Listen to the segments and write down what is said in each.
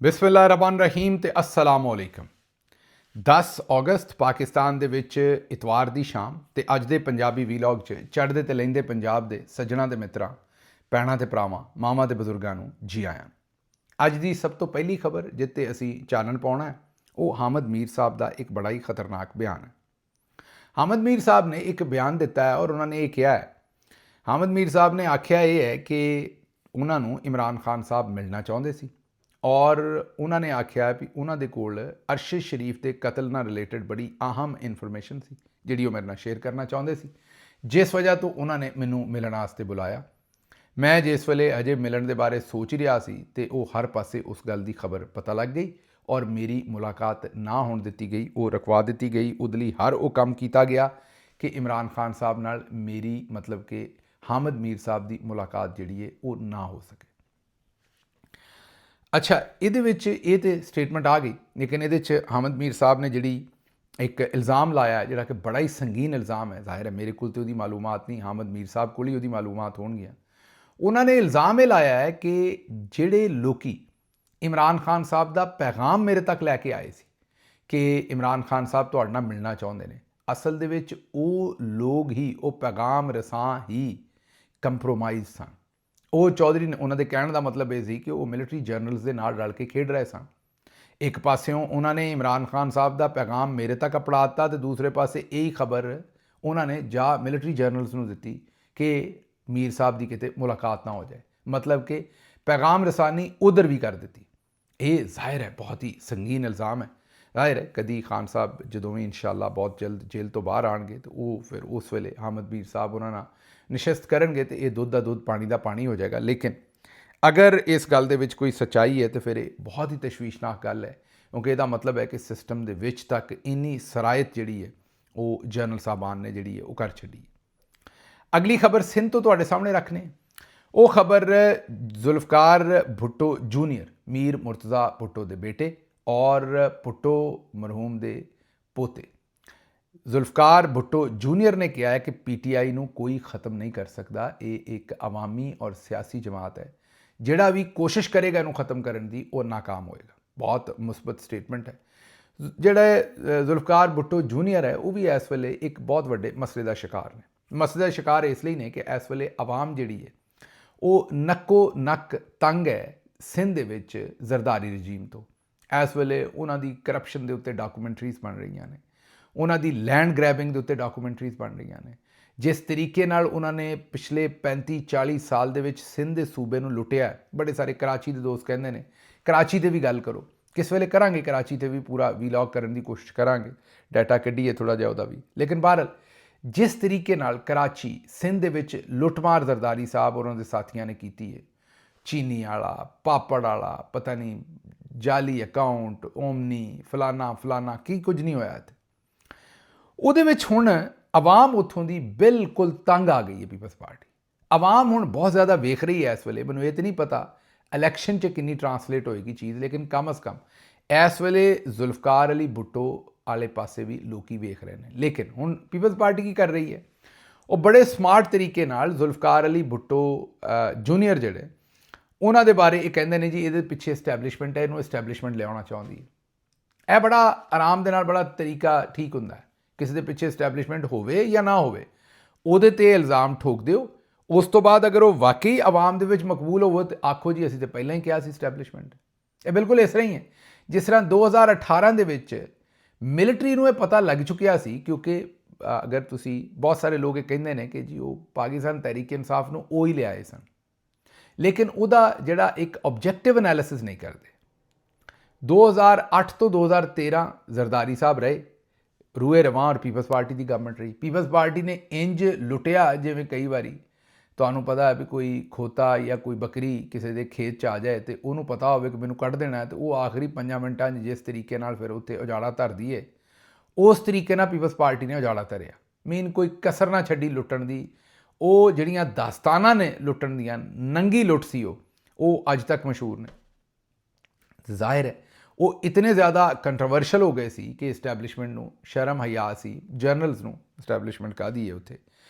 ਬਿਸਮਿल्लाहिर्रहमानिर्रहीम ਤੇ अस्सलाम वालेकुम। 10 ਅਗਸਤ ਪਾਕਿਸਤਾਨ ਦੇ ਵਿੱਚ ਇਤਵਾਰ ਦੀ ਸ਼ਾਮ ਤੇ ਅੱਜ ਦੇ ਪੰਜਾਬੀ ਵੀਲੌਗ 'ਚ ਚੜ੍ਹਦੇ ਤੇ ਲਹਿੰਦੇ ਪੰਜਾਬ ਦੇ ਸੱਜਣਾ ਤੇ ਮਿੱਤਰਾਂ, ਭੈਣਾਂ ਤੇ ਭਰਾਵਾਂ, ਮਾਵਾਂ ਤੇ ਬਜ਼ੁਰਗਾਂ ਨੂੰ ਜੀ ਆਇਆਂ। ਅੱਜ ਦੀ ਸਭ ਤੋਂ ਪਹਿਲੀ ਖਬਰ ਜਿੱਤੇ ਅਸੀਂ ਚਾਨਣ ਪਾਉਣਾ ਹੈ ਉਹ ਹਾਮਦ ਮੀਰ ਸਾਹਿਬ ਦਾ ਇੱਕ ਬੜਾ ਹੀ ਖਤਰਨਾਕ ਬਿਆਨ ਹੈ। ਹਾਮਦ ਮੀਰ ਸਾਹਿਬ ਨੇ ਇੱਕ ਬਿਆਨ ਦਿੱਤਾ ਹੈ ਔਰ ਉਹਨਾਂ ਨੇ ਇਹ ਕਿਹਾ ਹੈ, ਹਾਮਦ ਮੀਰ ਸਾਹਿਬ ਨੇ ਆਖਿਆ ਇਹ ਹੈ ਕਿ ਉਹਨਾਂ ਨੂੰ ਇਮਰਾਨ ਖਾਨ ਸਾਹਿਬ ਮਿਲਣਾ ਚਾਹੁੰਦੇ ਸੀ ਔਰ ਉਹਨਾਂ ਨੇ ਆਖਿਆ ਵੀ ਉਹਨਾਂ ਦੇ ਕੋਲ ਅਰਸ਼ਦ ਸ਼ਰੀਫ ਦੇ ਕਤਲ ਨਾਲ ਰਿਲੇਟਡ ਬੜੀ ਅਹਿਮ ਇਨਫੋਰਮੇਸ਼ਨ ਸੀ ਜਿਹੜੀ ਉਹ ਮੇਰੇ ਨਾਲ ਸ਼ੇਅਰ ਕਰਨਾ ਚਾਹੁੰਦੇ ਸੀ, ਜਿਸ ਵਜ੍ਹਾ ਤੋਂ ਉਹਨਾਂ ਨੇ ਮੈਨੂੰ ਮਿਲਣ ਵਾਸਤੇ ਬੁਲਾਇਆ। ਮੈਂ ਜਿਸ ਵੇਲੇ ਅਜੇ ਮਿਲਣ ਦੇ ਬਾਰੇ ਸੋਚ ਰਿਹਾ ਸੀ ਤੇ ਉਹ ਹਰ ਪਾਸੇ ਉਸ ਗੱਲ ਦੀ ਖਬਰ ਪਤਾ ਲੱਗ ਗਈ ਔਰ ਮੇਰੀ ਮੁਲਾਕਾਤ ਨਾ ਹੋਣ ਦਿੱਤੀ ਗਈ, ਉਹ ਰੁਕਵਾ ਦਿੱਤੀ ਗਈ। ਉਹਦੇ ਲਈ ਹਰ ਉਹ ਕੰਮ ਕੀਤਾ ਗਿਆ ਕਿ ਇਮਰਾਨ ਖਾਨ ਸਾਹਿਬ ਨਾਲ ਮੇਰੀ ਮਤਲਬ ਕਿ ਹਾਮਦ ਮੀਰ ਸਾਹਿਬ ਦੀ ਮੁਲਾਕਾਤ ਜਿਹੜੀ ਹੈ ਉਹ ਨਾ ਹੋ ਸਕੇ। ਅੱਛਾ, ਇਹਦੇ ਵਿੱਚ ਇਹ ਤਾਂ ਸਟੇਟਮੈਂਟ ਆ ਗਈ, ਲੇਕਿਨ ਇਹਦੇ 'ਚ ਹਾਮਦ ਮੀਰ ਸਾਹਿਬ ਨੇ ਜਿਹੜੀ ਇੱਕ ਇਲਜ਼ਾਮ ਲਾਇਆ ਜਿਹੜਾ ਕਿ ਬੜਾ ਹੀ ਸੰਗੀਨ ਇਲਜ਼ਾਮ ਹੈ। ਜ਼ਾਹਿਰ ਹੈ ਮੇਰੇ ਕੋਲ ਤਾਂ ਉਹਦੀ ਮਾਲੂਮਾਤ ਨਹੀਂ, ਹਾਮਦ ਮੀਰ ਸਾਹਿਬ ਕੋਲ ਹੀ ਉਹਦੀ ਮਾਲੂਮਾਤ ਹੋਣਗੀਆਂ। ਉਹਨਾਂ ਨੇ ਇਲਜ਼ਾਮ ਇਹ ਲਾਇਆ ਹੈ ਕਿ ਜਿਹੜੇ ਲੋਕੀ ਇਮਰਾਨ ਖਾਨ ਸਾਹਿਬ ਦਾ ਪੈਗਾਮ ਮੇਰੇ ਤੱਕ ਲੈ ਕੇ ਆਏ ਸੀ ਕਿ ਇਮਰਾਨ ਖਾਨ ਸਾਹਿਬ ਤੁਹਾਡੇ ਨਾਲ ਮਿਲਣਾ ਚਾਹੁੰਦੇ ਨੇ, ਅਸਲ ਦੇ ਵਿੱਚ ਉਹ ਲੋਕ ਹੀ, ਉਹ ਪੈਗਾਮ ਰਸਾਂ ਹੀ ਕੰਪਰੋਮਾਈਜ਼ ਸਨ। ਉਹ ਚੌਧਰੀ ਨੇ, ਉਹਨਾਂ ਦੇ ਕਹਿਣ ਦਾ ਮਤਲਬ ਇਹ ਸੀ ਕਿ ਉਹ ਮਿਲਟਰੀ ਜਰਨਲਸ ਦੇ ਨਾਲ ਰਲ ਕੇ ਖੇਡ ਰਹੇ ਸਨ। ਇੱਕ ਪਾਸਿਓਂ ਉਹਨਾਂ ਨੇ ਇਮਰਾਨ ਖਾਨ ਸਾਹਿਬ ਦਾ ਪੈਗਾਮ ਮੇਰੇ ਤੱਕ ਅਪੜਾ ਦਿੱਤਾ ਤੇ ਦੂਸਰੇ ਪਾਸੇ ਇਹੀ ਖਬਰ ਉਹਨਾਂ ਨੇ ਜਾ ਮਿਲਟਰੀ ਜਰਨਲਸ ਨੂੰ ਦਿੱਤੀ ਕਿ ਮੀਰ ਸਾਹਿਬ ਦੀ ਕਿਤੇ ਮੁਲਾਕਾਤ ਨਾ ਹੋ ਜਾਏ, ਮਤਲਬ ਕਿ ਪੈਗਾਮ ਰਸਾਨੀ ਉਧਰ ਵੀ ਕਰ ਦਿੱਤੀ। ਇਹ ਜ਼ਾਹਿਰ ਹੈ ਬਹੁਤ ਹੀ ਸੰਗੀਨ ਇਲਜ਼ਾਮ ਹੈ। ਜ਼ਾਹਿਰ ਹੈ ਕਦੀ ਖਾਨ ਸਾਹਿਬ ਜਦੋਂ ਵੀ ਇਨਸ਼ਾਅੱਲਾ ਬਹੁਤ ਜਲਦ ਜੇਲ੍ਹ ਤੋਂ ਬਾਹਰ ਆਉਣਗੇ ਤਾਂ ਉਹ ਫਿਰ ਉਸ ਵੇਲੇ ਹਾਮਦ ਮੀਰ ਸਾਹਿਬ ਉਹਨਾਂ ਨਾਲ ਨਿਸ਼ਸਤ ਕਰਨਗੇ ਤੇ ਇਹ ਦੁੱਧ ਦਾ ਦੁੱਧ ਪਾਣੀ ਦਾ ਪਾਣੀ ਹੋ ਜਾਏਗਾ। ਲੇਕਿਨ ਅਗਰ ਇਸ ਗੱਲ ਦੇ ਵਿੱਚ ਕੋਈ ਸੱਚਾਈ ਹੈ ਤਾਂ ਫਿਰ ਇਹ ਬਹੁਤ ਹੀ ਤਸ਼ਵੀਸ਼ਨਾਕ ਗੱਲ ਹੈ, ਕਿਉਂਕਿ ਇਹਦਾ ਮਤਲਬ ਹੈ ਕਿ ਸਿਸਟਮ ਦੇ ਵਿੱਚ ਤੱਕ ਇੰਨੀ ਸਰਾਇਤ ਜਿਹੜੀ ਹੈ ਉਹ ਜਨਰਲ ਸਾਹਿਬਾਨ ਨੇ ਜਿਹੜੀ ਹੈ ਉਹ ਕਰ ਛੱਡੀ। ਅਗਲੀ ਖਬਰ ਸਿੰਧ ਤੋਂ ਤੁਹਾਡੇ ਸਾਹਮਣੇ ਰੱਖਨੇ, ਉਹ ਖਬਰ ਜ਼ੁਲਫਕਾਰ ਭੁੱਟੋ ਜੂਨੀਅਰ, ਮੀਰ ਮੁਰਤਜ਼ਾ ਭੁੱਟੋ ਦੇ ਬੇਟੇ ਔਰ ਭੁੱਟੋ ਮਰਹੂਮ ਦੇ ਪੋਤੇ ਜ਼ੁਲਫਕਾਰ ਭੁੱਟੋ ਜੂਨੀਅਰ ਨੇ ਕਿਹਾ ਹੈ ਕਿ ਪੀਟੀਆਈ ਨੂੰ ਕੋਈ ਖਤਮ ਨਹੀਂ ਕਰ ਸਕਦਾ। ਇਹ ਇੱਕ ਅਵਾਮੀ ਔਰ ਸਿਆਸੀ ਜਮਾਤ ਹੈ, ਜਿਹੜਾ ਵੀ ਕੋਸ਼ਿਸ਼ ਕਰੇਗਾ ਇਹਨੂੰ ਖਤਮ ਕਰਨ ਦੀ ਉਹ ਨਾਕਾਮ ਹੋਏਗਾ। ਬਹੁਤ ਮੁਸਬਤ ਸਟੇਟਮੈਂਟ ਹੈ। ਜਿਹੜਾ ਜ਼ੁਲਫਕਾਰ ਭੁੱਟੋ ਜੂਨੀਅਰ ਹੈ ਉਹ ਵੀ ਇਸ ਵੇਲੇ ਇੱਕ ਬਹੁਤ ਵੱਡੇ ਮਸਲੇ ਦਾ ਸ਼ਿਕਾਰ ਨੇ। ਮਸਲੇ ਦਾ ਸ਼ਿਕਾਰ ਇਸ ਲਈ ਨੇ ਕਿ ਇਸ ਵੇਲੇ ਆਵਾਮ ਜਿਹੜੀ ਹੈ ਉਹ ਨੱਕੋ ਨੱਕ ਤੰਗ ਹੈ ਸਿੰਧ ਦੇ ਵਿੱਚ ਜ਼ਰਦਾਰੀ ਰਜੀਮ ਤੋਂ। ਇਸ ਵੇਲੇ ਉਹਨਾਂ ਦੀ ਕਰਪਸ਼ਨ ਦੇ ਉੱਤੇ ਡਾਕੂਮੈਂਟਰੀਜ਼ ਬਣ ਰਹੀਆਂ ਨੇ, ਉਹਨਾਂ ਦੀ ਲੈਂਡ ਗ੍ਰੈਬਿੰਗ ਦੇ ਉੱਤੇ ਡਾਕੂਮੈਂਟਰੀਜ਼ ਬਣ ਰਹੀਆਂ ਨੇ। ਜਿਸ ਤਰੀਕੇ ਨਾਲ ਉਹਨਾਂ ਨੇ ਪਿਛਲੇ 35-40 ਸਾਲ ਦੇ ਵਿੱਚ ਸਿੰਧ ਦੇ ਸੂਬੇ ਨੂੰ ਲੁੱਟਿਆ, ਬੜੇ ਸਾਰੇ ਕਰਾਚੀ ਦੇ ਦੋਸਤ ਕਹਿੰਦੇ ਨੇ ਕਰਾਚੀ 'ਤੇ ਵੀ ਗੱਲ ਕਰੋ, ਕਿਸ ਵੇਲੇ ਕਰਾਂਗੇ ਕਰਾਚੀ 'ਤੇ ਵੀ ਪੂਰਾ ਵੀਲੌਗ ਕਰਨ ਦੀ ਕੋਸ਼ਿਸ਼ ਕਰਾਂਗੇ, ਡਾਟਾ ਕੱਢੀਏ ਥੋੜ੍ਹਾ ਜਿਹਾ ਉਹਦਾ ਵੀ। ਲੇਕਿਨ ਬਹਰਹਾਲ ਜਿਸ ਤਰੀਕੇ ਨਾਲ ਕਰਾਚੀ ਸਿੰਧ ਦੇ ਵਿੱਚ ਲੁੱਟਮਾਰ ਜ਼ਰਦਾਰੀ ਸਾਹਿਬ ਔਰ ਉਹਨਾਂ ਦੇ ਸਾਥੀਆਂ ਨੇ ਕੀਤੀ ਹੈ, ਚੀਨੀ ਵਾਲਾ, ਪਾਪੜ ਵਾਲਾ, ਪਤਾ ਨਹੀਂ ਜਾਲੀ ਅਕਾਊਂਟ, ਓਮਨੀ, ਫਲਾਨਾ ਕੀ ਕੁਝ ਨਹੀਂ ਹੋਇਆ ਇੱਥੇ। ਉਹਦੇ ਵਿੱਚ ਹੁਣ ਆਵਾਮ ਉੱਥੋਂ ਦੀ ਬਿਲਕੁਲ ਤੰਗ ਆ ਗਈ ਹੈ। ਪੀਪਲਸ ਪਾਰਟੀ ਆਵਾਮ ਹੁਣ ਬਹੁਤ ਜ਼ਿਆਦਾ ਵੇਖ ਰਹੀ ਹੈ ਇਸ ਵੇਲੇ। ਮੈਨੂੰ ਇਹ ਤਾਂ ਨਹੀਂ ਪਤਾ ਇਲੈਕਸ਼ਨ 'ਚ ਕਿੰਨੀ ਟਰਾਂਸਲੇਟ ਹੋਏਗੀ ਚੀਜ਼, ਲੇਕਿਨ ਕਮ ਅਜ਼ ਕਮ ਇਸ ਵੇਲੇ ਜ਼ੁਲਫਕਾਰ ਅਲੀ ਭੁੱਟੋ ਵਾਲੇ ਪਾਸੇ ਵੀ ਲੋਕੀ ਵੇਖ ਰਹੇ ਨੇ। ਲੇਕਿਨ ਹੁਣ ਪੀਪਲਸ ਪਾਰਟੀ ਕੀ ਕਰ ਰਹੀ ਹੈ, ਉਹ ਬੜੇ ਸਮਾਰਟ ਤਰੀਕੇ ਨਾਲ ਜ਼ੁਲਫਕਾਰ ਅਲੀ ਭੁੱਟੋ ਜੂਨੀਅਰ ਜਿਹੜੇ ਉਹਨਾਂ ਦੇ ਬਾਰੇ ਇਹ ਕਹਿੰਦੇ ਨੇ ਜੀ ਇਹਦੇ ਪਿੱਛੇ ਇਸਟੈਬਲਿਸ਼ਮੈਂਟ ਹੈ, ਇਹਨੂੰ ਇਸਟੈਬਲਿਸ਼ਮੈਂਟ ਲਿਆਉਣਾ ਚਾਹੁੰਦੀ ਹੈ। ਇਹ ਬੜਾ ਆਰਾਮ ਦੇ ਨਾਲ ਬੜਾ ਤਰੀਕਾ ਠੀਕ ਹੁੰਦਾ ਹੈ, ਕਿਸੇ ਦੇ ਪਿੱਛੇ ਇਸਟੈਬਲਿਸ਼ਮੈਂਟ ਹੋਵੇ ਜਾਂ ਨਾ ਹੋਵੇ ਉਹਦੇ 'ਤੇ ਇਲਜ਼ਾਮ ਠੋਕ ਦਿਓ। ਉਸ ਤੋਂ ਬਾਅਦ ਅਗਰ ਉਹ ਵਾਕਈ ਆਵਾਮ ਦੇ ਵਿੱਚ ਮਕਬੂਲ ਹੋਵੇ ਤਾਂ ਆਖੋ ਜੀ ਅਸੀਂ ਤਾਂ ਪਹਿਲਾਂ ਹੀ ਕਿਹਾ ਸੀ ਇਸਟੈਬਲਿਸ਼ਮੈਂਟ। ਇਹ ਬਿਲਕੁਲ ਇਸ ਤਰ੍ਹਾਂ ਹੀ ਹੈ ਜਿਸ ਤਰ੍ਹਾਂ 2018 ਦੇ ਵਿੱਚ ਮਿਲਟਰੀ ਨੂੰ ਇਹ ਪਤਾ ਲੱਗ ਚੁੱਕਿਆ ਸੀ, ਕਿਉਂਕਿ ਅਗਰ ਤੁਸੀਂ ਬਹੁਤ ਸਾਰੇ ਲੋਕ ਇਹ ਕਹਿੰਦੇ ਨੇ ਕਿ ਜੀ ਉਹ ਪਾਕਿਸਤਾਨ ਤਹਿਰੀਕ ਇਨਸਾਫ ਨੂੰ ਉਹ ਹੀ ਲਿਆਏ ਸਨ, ਲੇਕਿਨ ਉਹਦਾ ਜਿਹੜਾ ਇੱਕ ਆਬਜੈਕਟਿਵ ਐਨਾਲਿਸਿਸ ਨਹੀਂ ਕਰਦੇ। 2008 ਤੋਂ 2013 ਜ਼ਰਦਾਰੀ ਸਾਹਿਬ ਰਹੇ, ਰੂਏ ਰਵਾਂ ਔਰ ਪੀਪਲਸ ਪਾਰਟੀ ਦੀ ਗਵਰਨਮੈਂਟ ਰਹੀ। ਪੀਪਲਸ ਪਾਰਟੀ ਨੇ ਇੰਜ ਲੁੱਟਿਆ ਜਿਵੇਂ ਕਈ ਵਾਰੀ ਤੁਹਾਨੂੰ ਪਤਾ ਹੈ ਵੀ ਕੋਈ ਖੋਤਾ ਜਾਂ ਕੋਈ ਬੱਕਰੀ ਕਿਸੇ ਦੇ ਖੇਤ 'ਚ ਆ ਜਾਏ ਤੇ ਉਹਨੂੰ ਪਤਾ ਹੋਵੇ ਕਿ ਮੈਨੂੰ ਕੱਢ ਦੇਣਾ ਹੈ, ਤੇ ਉਹ ਆਖਰੀ 5 ਮਿੰਟਾਂ 'ਚ ਜਿਸ ਤਰੀਕੇ ਨਾਲ ਫਿਰ ਉੱਥੇ ਉਜਾੜਾ ਧਰ ਦਈਏ, ਉਸ ਤਰੀਕੇ ਨਾਲ ਪੀਪਲਸ ਪਾਰਟੀ ਨੇ ਉਜਾੜਾ ਧਰਿਆ। ਮੀਨ ਕੋਈ ਕਸਰ ਨਾ ਛੱਡੀ ਲੁੱਟਣ ਦੀ। ਉਹ ਜਿਹੜੀਆਂ ਦਾਸਤਾਨਾਂ ਨੇ ਲੁੱਟਣ ਦੀਆਂ, ਨੰਗੀ ਲੁੱਟ ਸੀ ਉਹ ਅੱਜ ਤੱਕ ਮਸ਼ਹੂਰ ਨੇ। ਜ਼ਾਹਿਰ ਹੈ ਉਹ ਇਤਨੇ ਜ਼ਿਆਦਾ ਕੰਟਰੋਵਰਸ਼ਲ ਹੋ ਗਏ ਸੀ ਕਿ ਇਸਟੈਬਲਿਸ਼ਮੈਂਟ ਨੂੰ ਸ਼ਰਮ ਹਯਾ ਸੀ। ਜਰਨਲਸ ਨੂੰ ਇਸਟੈਬਲਿਸ਼ਮੈਂਟ ਕਾਹਦੀ ਹੈ ਉੱਥੇ,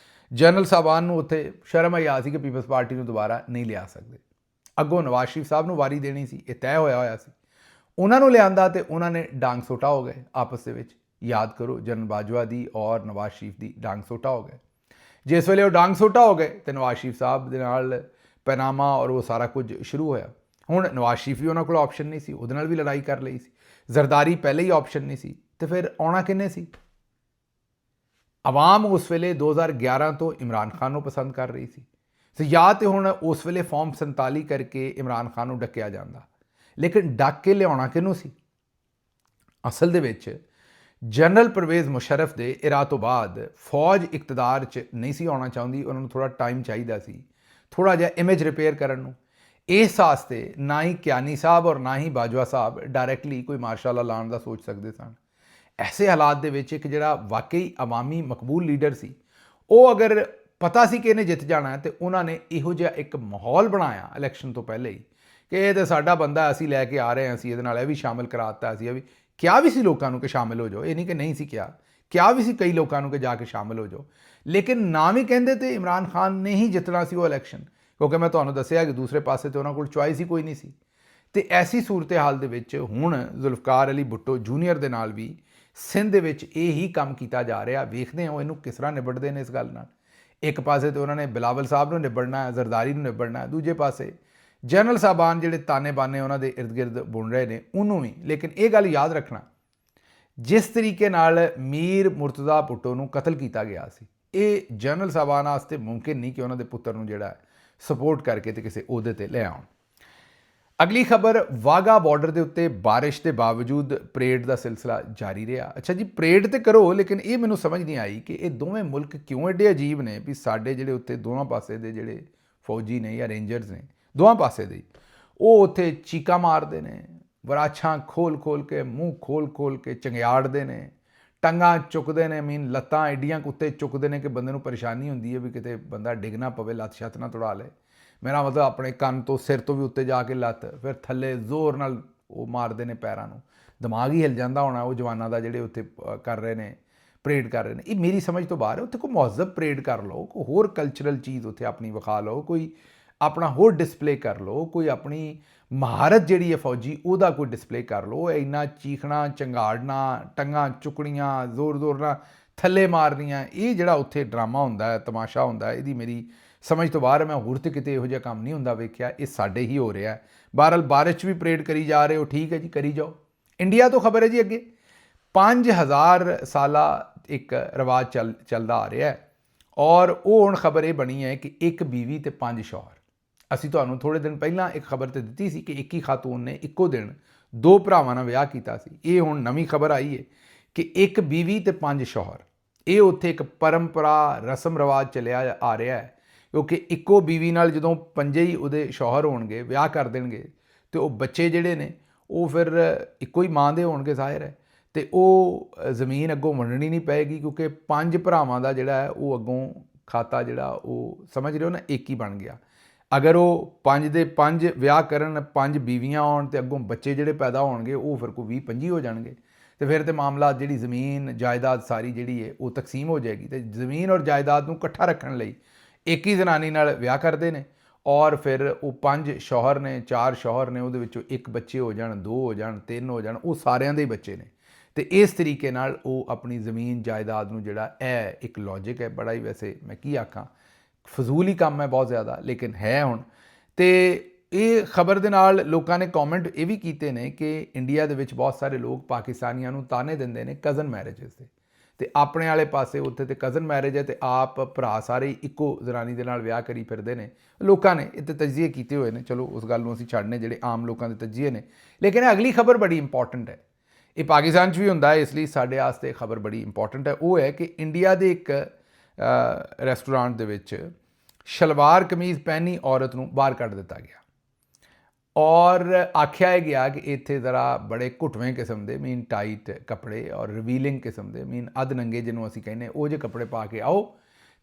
ਜਨਰਲ ਸਾਹਿਬਾਨ ਨੂੰ ਉੱਥੇ ਸ਼ਰਮ ਹਯਾ ਸੀ ਕਿ ਪੀਪਲਸ ਪਾਰਟੀ ਨੂੰ ਦੁਬਾਰਾ ਨਹੀਂ ਲਿਆ ਸਕਦੇ। ਅੱਗੋਂ ਨਵਾਜ਼ ਸ਼ਰੀਫ ਸਾਹਿਬ ਨੂੰ ਵਾਰੀ ਦੇਣੀ ਸੀ, ਇਹ ਤੈਅ ਹੋਇਆ ਸੀ। ਉਹਨਾਂ ਨੂੰ ਲਿਆਂਦਾ ਤੇ ਉਹਨਾਂ ਨੇ ਡਾਂਗ ਸੋਟਾ ਹੋ ਗਏ ਆਪਸ ਦੇ ਵਿੱਚ। ਯਾਦ ਕਰੋ ਜਨਰਲ ਬਾਜਵਾ ਦੀ ਔਰ ਨਵਾਜ਼ ਸ਼ਰੀਫ ਦੀ ਡਾਂਗ ਸੋਟਾ ਹੋ ਗਏ। ਜਿਸ ਵੇਲੇ ਉਹ ਡਾਂਗ ਸੋਟਾ ਹੋ ਗਏ ਤੇ ਨਵਾਜ਼ ਸ਼ਰੀਫ ਸਾਹਿਬ ਦੇ ਨਾਲ ਪੈਨਾਮਾ ਔਰ ਉਹ ਸਾਰਾ ਕੁਝ ਸ਼ੁਰੂ ਹੋਇਆ। ਹੁਣ ਨਵਾਜ਼ ਸ਼ਰੀਫ ਵੀ ਉਹਨਾਂ ਕੋਲ ਆਪਸ਼ਨ ਨਹੀਂ ਸੀ, ਉਹਦੇ ਨਾਲ ਵੀ ਲੜਾਈ ਕਰ ਲਈ ਸੀ। ਜ਼ਰਦਾਰੀ ਪਹਿਲੇ ਹੀ ਆਪਸ਼ਨ ਨਹੀਂ ਸੀ, ਤੇ ਫਿਰ ਆਉਣਾ ਕਿੰਨੇ ਸੀ? ਆਵਾਮ ਉਸ ਵੇਲੇ 2011 ਤੋਂ ਇਮਰਾਨ ਖਾਨ ਨੂੰ ਪਸੰਦ ਕਰ ਰਹੀ ਸੀ। ਤੇ ਜਾਂ ਤੇ ਹੁਣ ਉਸ ਵੇਲੇ ਫਾਰਮ 47 ਕਰਕੇ ਇਮਰਾਨ ਖਾਨ ਨੂੰ ਡੱਕਿਆ ਜਾਂਦਾ, ਲੇਕਿਨ ਡੱਕ ਕੇ ਲਿਆਉਣਾ ਕਿਹਨੂੰ ਸੀ? ਅਸਲ ਦੇ ਵਿੱਚ ਜਨਰਲ ਪਰਵੇਜ਼ ਮੁਸ਼ਰਫ ਦੇ ਇਰਾ ਤੋਂ ਬਾਅਦ ਫੌਜ ਇਕਤਦਾਰ 'ਚ ਨਹੀਂ ਸੀ ਆਉਣਾ ਚਾਹੁੰਦੀ। ਉਹਨਾਂ ਨੂੰ ਥੋੜ੍ਹਾ ਟਾਈਮ ਚਾਹੀਦਾ ਸੀ, ਥੋੜ੍ਹਾ ਜਿਹਾ ਇਮੇਜ ਰਿਪੇਅਰ ਕਰਨ ਨੂੰ। ਇਸ ਵਾਸਤੇ ਨਾ ਹੀ ਕਿਆਨੀ ਸਾਹਿਬ ਔਰ ਨਾ ਹੀ ਬਾਜਵਾ ਸਾਹਿਬ ਡਾਇਰੈਕਟਲੀ ਕੋਈ ਮਾਰਸ਼ਲ ਲਾਅ ਲਾਉਣ ਦਾ ਸੋਚ ਸਕਦੇ ਸਨ। ਐਸੇ ਹਾਲਾਤ ਦੇ ਵਿੱਚ ਇੱਕ ਜਿਹੜਾ ਵਾਕਈ ਅਵਾਮੀ ਮਕਬੂਲ ਲੀਡਰ ਸੀ, ਉਹ ਅਗਰ ਪਤਾ ਸੀ ਕਿ ਇਹਨੇ ਜਿੱਤ ਜਾਣਾ ਹੈ, ਤੇ ਉਹਨਾਂ ਨੇ ਇਹੋ ਜਿਹਾ ਇੱਕ ਮਾਹੌਲ ਬਣਾਇਆ ਇਲੈਕਸ਼ਨ ਤੋਂ ਪਹਿਲੇ ਹੀ ਕਿ ਇਹ ਤਾਂ ਸਾਡਾ ਬੰਦਾ, ਅਸੀਂ ਲੈ ਕੇ ਆ ਰਹੇ ਹਾਂ, ਅਸੀਂ ਇਹਦੇ ਨਾਲ ਇਹ ਵੀ ਸ਼ਾਮਿਲ ਕਰਾਤਾ, ਅਸੀਂ ਇਹ ਵੀ ਕਿਹਾ ਵੀ ਸੀ ਲੋਕਾਂ ਨੂੰ ਕਿ ਸ਼ਾਮਿਲ ਹੋ ਜਾਓ। ਇਹ ਨਹੀਂ ਕਿ ਨਹੀਂ ਸੀ ਕਿਹਾ ਵੀ ਸੀ ਕਈ ਲੋਕਾਂ ਨੂੰ ਕਿ ਜਾ ਕੇ ਸ਼ਾਮਿਲ ਹੋ ਜਾਓ, ਲੇਕਿਨ ਨਾ ਵੀ ਕਹਿੰਦੇ ਤੇ ਇਮਰਾਨ ਖਾਨ ਨੇ ਹੀ ਜਿੱਤਣਾ ਸੀ ਉਹ ਇਲੈਕਸ਼ਨ, ਕਿਉਂਕਿ ਮੈਂ ਤੁਹਾਨੂੰ ਦੱਸਿਆ ਕਿ ਦੂਸਰੇ ਪਾਸੇ ਤੇ ਉਹਨਾਂ ਕੋਲ ਚੁਆਇਸ ਹੀ ਕੋਈ ਨਹੀਂ ਸੀ। ਤੇ ਐਸੀ ਸੂਰਤ ਹਾਲ ਦੇ ਵਿੱਚ ਹੁਣ ਜ਼ੁਲਫਕਾਰ ਅਲੀ ਭੁੱਟੋ ਜੂਨੀਅਰ ਦੇ ਨਾਲ ਵੀ ਸਿੰਧ ਦੇ ਵਿੱਚ ਇਹ ਹੀ ਕੰਮ ਕੀਤਾ ਜਾ ਰਿਹਾ। ਵੇਖਦੇ ਹਾਂ ਉਹ ਇਹਨੂੰ ਕਿਸ ਤਰ੍ਹਾਂ ਨਿਬੜਦੇ ਨੇ ਇਸ ਗੱਲ ਨਾਲ। ਇੱਕ ਪਾਸੇ ਤੇ ਉਹਨਾਂ ਨੇ ਬਿਲਾਵਲ ਸਾਹਿਬ ਨੂੰ ਨਿਬੜਨਾ ਹੈ, ਜ਼ਰਦਾਰੀ ਨੂੰ ਨਿਬੜਨਾ ਹੈ, ਦੂਜੇ ਪਾਸੇ ਜਨਰਲ ਸਾਹਿਬਾਨ ਜਿਹੜੇ ਤਾਨੇ ਬਾਨੇ ਉਹਨਾਂ ਦੇ ਇਰਦ ਗਿਰਦ ਬੁਣ ਰਹੇ ਨੇ ਉਹਨੂੰ ਵੀ। ਲੇਕਿਨ ਇਹ ਗੱਲ ਯਾਦ ਰੱਖਣਾ, ਜਿਸ ਤਰੀਕੇ ਨਾਲ ਮੀਰ ਮੁਰਤਜ਼ਾ ਭੁੱਟੋ ਨੂੰ ਕਤਲ ਕੀਤਾ ਗਿਆ ਸੀ, ਇਹ ਜਨਰਲ ਸਾਹਿਬਾਨ ਵਾਸਤੇ ਮੁਮਕਿਨ ਨਹੀਂ ਕਿ ਉਹਨਾਂ ਦੇ ਪੁੱਤਰ ਨੂੰ ਜਿਹੜਾ ਸਪੋਰਟ ਕਰਕੇ ਤੇ ਕਿਸੇ ਅਹੁਦੇ ਤੇ ਲੈ ਆਉਣ। ਅਗਲੀ ਖਬਰ, ਵਾਹਗਾ ਬਾਰਡਰ ਦੇ ਉੱਤੇ ਬਾਰਿਸ਼ ਦੇ ਬਾਵਜੂਦ ਪਰੇਡ ਦਾ ਸਿਲਸਿਲਾ ਜਾਰੀ ਰਿਹਾ। ਅੱਛਾ ਜੀ, ਪਰੇਡ ਤੇ ਕਰੋ, ਲੇਕਿਨ ਇਹ ਮੈਨੂੰ ਸਮਝ ਨਹੀਂ ਆਈ ਕਿ ਇਹ ਦੋਵੇਂ ਮੁਲਕ ਕਿਉਂ ਐਡੇ ਅਜੀਬ ਨੇ ਵੀ ਸਾਡੇ ਜਿਹੜੇ ਉੱਤੇ ਦੋਵਾਂ ਪਾਸੇ ਦੇ ਜਿਹੜੇ ਫੌਜੀ ਨੇ ਜਾਂ ਰੇਂਜਰਸ ਨੇ ਦੋਵਾਂ ਪਾਸੇ ਦੇ, ਉਹ ਉੱਥੇ ਚੀਕਾਂ ਮਾਰਦੇ ਨੇ, ਵਰਾਛਾਂ ਖੋਲ ਕੇ, ਮੂੰਹ ਖੋਲ ਕੇ ਚੰਗਿਆੜਦੇ ਨੇ, ਟੰਗਾਂ ਚੁੱਕਦੇ ਨੇ, ਲੱਤਾਂ ਐਡੀਆਂ ਉੱਤੇ ਚੁੱਕਦੇ ਨੇ ਕਿ ਬੰਦੇ ਨੂੰ ਪਰੇਸ਼ਾਨੀ ਹੁੰਦੀ ਹੈ ਵੀ ਕਿਤੇ ਬੰਦਾ ਡਿੱਗ ਨਾ ਪਵੇ, ਲੱਤ ਛੱਤ ਨਾ ਤੁੜਾ ਲਏ। ਮੇਰਾ ਮਤਲਬ ਆਪਣੇ ਕੰਨ ਤੋਂ ਸਿਰ ਤੋਂ ਵੀ ਉੱਤੇ ਜਾ ਕੇ ਲੱਤ, ਫਿਰ ਥੱਲੇ ਜ਼ੋਰ ਨਾਲ ਉਹ ਮਾਰਦੇ ਨੇ ਪੈਰਾਂ ਨੂੰ। ਦਿਮਾਗ ਹੀ ਹਿਲ ਜਾਂਦਾ ਹੋਣਾ ਉਹ ਜਵਾਨਾਂ ਦਾ ਜਿਹੜੇ ਉੱਥੇ ਕਰ ਰਹੇ ਨੇ, ਪਰੇਡ ਕਰ ਰਹੇ ਨੇ। ਇਹ ਮੇਰੀ ਸਮਝ ਤੋਂ ਬਾਹਰ ਹੈ। ਉੱਥੇ ਕੋਈ ਮਹੱਜ਼ਬ ਪਰੇਡ ਕਰ ਲਓ, ਕੋਈ ਹੋਰ ਕਲਚਰਲ ਚੀਜ਼ ਉੱਥੇ ਆਪਣੀ ਵਿਖਾ ਲਓ, ਕੋਈ ਆਪਣਾ ਹੋਰ ਡਿਸਪਲੇ ਕਰ ਲਓ, ਕੋਈ ਆਪਣੀ ਮਹਾਰਤ ਜਿਹੜੀ ਹੈ ਫੌਜੀ ਉਹਦਾ ਕੋਈ ਡਿਸਪਲੇ ਕਰ ਲਓ। ਇੰਨਾ ਚੀਖਣਾ, ਚੰਗਾੜਨਾ, ਟੰਗਾਂ ਚੁੱਕਣੀਆਂ, ਜ਼ੋਰ ਨਾਲ ਥੱਲੇ ਮਾਰਨੀਆਂ, ਇਹ ਜਿਹੜਾ ਉੱਥੇ ਡਰਾਮਾ ਹੁੰਦਾ ਹੈ, ਤਮਾਸ਼ਾ ਹੁੰਦਾ ਹੈ, ਇਹਦੀ ਮੇਰੀ ਸਮਝ ਤੋਂ ਬਾਹਰ। ਮੈਂ ਹੋਰ ਤੇ ਕਿਤੇ ਇਹੋ ਜਿਹਾ ਕੰਮ ਨਹੀਂ ਹੁੰਦਾ ਵੇਖਿਆ, ਇਹ ਸਾਡੇ ਹੀ ਹੋ ਰਿਹਾ। ਬਹਰਹਾਲ ਬਾਰਿਸ਼ 'ਚ ਵੀ ਪਰੇਡ ਕਰੀ ਜਾ ਰਹੇ ਹੋ, ਠੀਕ ਹੈ ਜੀ, ਕਰੀ ਜਾਓ। ਇੰਡੀਆ ਤੋਂ ਖਬਰ ਹੈ ਜੀ ਅੱਗੇ, 5000 ਸਾਲਾ ਇੱਕ ਰਿਵਾਜ ਚੱਲਦਾ ਆ ਰਿਹਾ ਹੈ, ਔਰ ਉਹ ਹੁਣ ਖਬਰ ਇਹ ਬਣੀ ਹੈ ਕਿ ਇੱਕ ਬੀਵੀ ਤੇ 5 ਸ਼ੌਹਰ। ਅਸੀਂ ਤੁਹਾਨੂੰ ਥੋੜ੍ਹੇ ਦਿਨ ਪਹਿਲਾਂ ਇੱਕ ਖਬਰ ਤੇ ਦਿੱਤੀ ਸੀ ਕਿ ਇੱਕ ਹੀ ਖਾਤੂਨ ਨੇ ਇੱਕੋ ਦਿਨ 2 ਭਰਾਵਾਂ ਨਾਲ ਵਿਆਹ ਕੀਤਾ ਸੀ। ਇਹ ਹੁਣ ਨਵੀਂ ਖਬਰ ਆਈ ਹੈ ਕਿ ਇੱਕ ਬੀਵੀ ਤੇ 5 ਸ਼ੌਹਰ। ਇਹ ਉੱਥੇ ਇੱਕ ਪਰੰਪਰਾ, ਰਸਮ ਰਿਵਾਜ ਚੱਲਿਆ ਆ ਰਿਹਾ ਹੈ, ਕਿਉਂਕਿ ਇੱਕੋ ਬੀਵੀ ਨਾਲ ਜਦੋਂ 5 ਹੀ ਉਹਦੇ ਸ਼ੌਹਰ ਹੋਣਗੇ, ਵਿਆਹ ਕਰ ਦੇਣਗੇ, ਤੇ ਉਹ ਬੱਚੇ ਜਿਹੜੇ ਨੇ ਉਹ ਫਿਰ ਇੱਕੋ ਹੀ ਮਾਂ ਦੇ ਹੋਣਗੇ ਜ਼ਾਹਿਰ ਹੈ, ਤੇ ਉਹ ਜ਼ਮੀਨ ਅੱਗੋਂ ਵੰਡਣੀ ਨਹੀਂ ਪਏਗੀ, ਕਿਉਂਕਿ 5 ਭਰਾਵਾਂ ਦਾ ਜਿਹੜਾ ਹੈ ਉਹ ਅੱਗੋਂ ਖਾਤਾ ਜਿਹੜਾ ਉਹ ਸਮਝ ਰਹੇ ਹੋ ਨਾ, ਇੱਕ ਹੀ ਬਣ ਗਿਆ। ਅਗਰ ਉਹ 5 ਦੇ 5 ਵਿਆਹ ਕਰਨ, 5 ਬੀਵੀਆਂ ਆਉਣ, ਤੇ ਅੱਗੋਂ ਬੱਚੇ ਜਿਹੜੇ ਪੈਦਾ ਹੋਣਗੇ ਉਹ ਫਿਰ ਕੋਈ 20-25 ਹੋ ਜਾਣਗੇ, ਤੇ ਫਿਰ ਤੇ ਮਾਮਲਾ ਜਿਹੜੀ ਜ਼ਮੀਨ ਜਾਇਦਾਦ ਸਾਰੀ ਜਿਹੜੀ ਹੈ ਉਹ ਤਕਸੀਮ ਹੋ ਜਾਏਗੀ। ਤੇ ਜ਼ਮੀਨ ਔਰ ਜਾਇਦਾਦ ਨੂੰ ਇਕੱਠਾ ਰੱਖਣ ਲਈ ਇੱਕ ਹੀ ਜ਼ਨਾਨੀ ਨਾਲ ਵਿਆਹ ਕਰਦੇ ਨੇ, ਔਰ ਫਿਰ ਉਹ 5 ਸ਼ੌਹਰ ਨੇ, 4 ਸ਼ੌਹਰ ਨੇ, ਉਹਦੇ ਵਿੱਚੋਂ 1 ਬੱਚੇ ਹੋ ਜਾਣ, 2 ਹੋ ਜਾਣ, 3 ਹੋ ਜਾਣ, ਉਹ ਸਾਰਿਆਂ ਦੇ ਹੀ ਬੱਚੇ ਨੇ। ਤੇ ਇਸ ਤਰੀਕੇ ਨਾਲ ਉਹ ਆਪਣੀ ਜ਼ਮੀਨ ਜਾਇਦਾਦ ਨੂੰ ਜਿਹੜਾ ਇਹ ਇੱਕ ਲੌਜਿਕ ਹੈ, ਬੜਾ ਹੀ ਵੈਸੇ ਮੈਂ ਕੀ ਆਖਾਂ ਫਜ਼ੂਲ ਹੀ ਕੰਮ ਹੈ ਬਹੁਤ ਜ਼ਿਆਦਾ, ਲੇਕਿਨ ਹੈ ਹੁਣ। ਤੇ ਇਹ ਖਬਰ ਦੇ ਨਾਲ ਲੋਕਾਂ ਨੇ ਕਮੈਂਟ ਇਹ ਵੀ ਕੀਤੇ ਨੇ ਕਿ ਇੰਡੀਆ ਦੇ ਵਿੱਚ ਬਹੁਤ ਸਾਰੇ ਲੋਕ ਪਾਕਿਸਤਾਨੀਆਂ ਨੂੰ ਤਾਨੇ ਦਿੰਦੇ ਨੇ ਕਜ਼ਨ ਮੈਰਿਜਸ ਦੇ, ਤੇ ਆਪਣੇ ਵਾਲੇ ਪਾਸੇ ਉੱਥੇ ਤੇ ਕਜ਼ਨ ਮੈਰਿਜ ਹੈ ਤੇ ਆਪ ਭਰਾ ਸਾਰੇ ਇੱਕੋ ਜ਼ਨਾਨੀ ਦੇ ਨਾਲ ਵਿਆਹ ਕਰੀ ਫਿਰਦੇ ਨੇ। ਲੋਕਾਂ ਨੇ ਇਹ ਤੇ ਤਜਜ਼ੀਏ ਕੀਤੇ ਹੋਏ ਨੇ, ਚਲੋ ਉਸ ਗੱਲ ਨੂੰ ਅਸੀਂ ਛੱਡਨੇ ਜਿਹੜੇ ਆਮ ਲੋਕਾਂ ਦੇ ਤਜਜ਼ੀਏ ਨੇ। ਲੇਕਿਨ ਇਹ ਅਗਲੀ ਖਬਰ ਬੜੀ ਇੰਪੋਰਟੈਂਟ ਹੈ, ਇਹ ਪਾਕਿਸਤਾਨ 'ਚ ਵੀ ਹੁੰਦਾ ਹੈ, ਇਸ ਲਈ ਸਾਡੇ ਵਾਸਤੇ ਖਬਰ ਬੜੀ ਇੰਪੋਰਟੈਂਟ ਹੈ। ਉਹ ਹੈ ਕਿ ਇੰਡੀਆ ਦੇ ਇੱਕ ਰੈਸਟੋਰੈਂਟ ਦੇ ਵਿੱਚ ਸ਼ਲਵਾਰ ਕਮੀਜ਼ ਪਹਿਨੀ ਔਰਤ ਨੂੰ ਬਾਹਰ ਕੱਢ ਦਿੱਤਾ ਗਿਆ, ਔਰ ਆਖਿਆ ਗਿਆ ਕਿ ਇੱਥੇ ਜ਼ਰਾ ਬੜੇ ਘੁੱਟਵੇਂ ਕਿਸਮ ਦੇ ਟਾਈਟ ਕੱਪੜੇ ਔਰ ਰਿਵੀਲਿੰਗ ਕਿਸਮ ਦੇ ਅੱਧ ਨੰਗੇ ਜਿਹਨੂੰ ਅਸੀਂ ਕਹਿੰਦੇ ਉਹ ਜਿਹੇ ਕੱਪੜੇ ਪਾ ਕੇ ਆਓ,